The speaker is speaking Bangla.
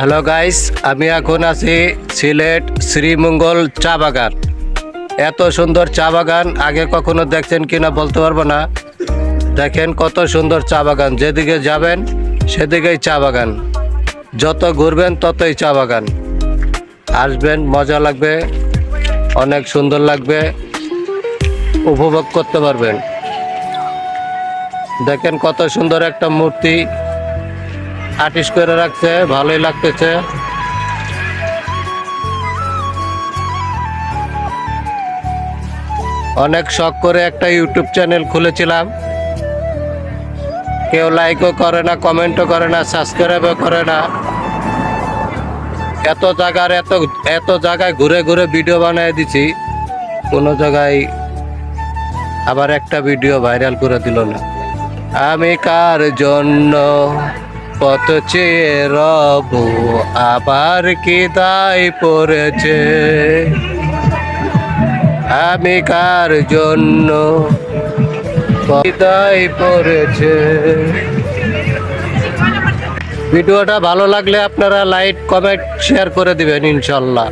হ্যালো গাইস, আমি এখন আছি সিলেট শ্রীমঙ্গল চা বাগান। এত সুন্দর চা বাগান আগে কখনো দেখছেন কিনা বলতে পারবো না। দেখেন কত সুন্দর চা বাগান, যেদিকে যাবেন সেদিকেই চা বাগান, যত ঘুরবেন ততই চা বাগান। আসবেন, মজা লাগবে, অনেক সুন্দর লাগবে, উপভোগ করতে পারবেন। দেখেন কত সুন্দর একটা মূর্তি আর্টিস্ট করে রাখছে, ভালোই লাগতেছে। অনেক শখ করে একটা ইউটিউব চ্যানেল খুলেছিলাম, কেউ লাইকও করে না, কমেন্টও করে না, সাবস্ক্রাইবও করে না। এত জায়গায় ঘুরে ঘুরে ভিডিও বানিয়ে দিছি, কোনো জায়গায় আবার একটা ভিডিও ভাইরাল করে দিল না। আমি কার জন্য কত চেয়ে রব, আবার কি দায় পড়েছে। আমি কার জন্য দায় পড়েছে। ভিডিওটা ভালো লাগলে আপনারা লাইক, কমেন্ট, শেয়ার করে দিবেন ইনশাল্লাহ।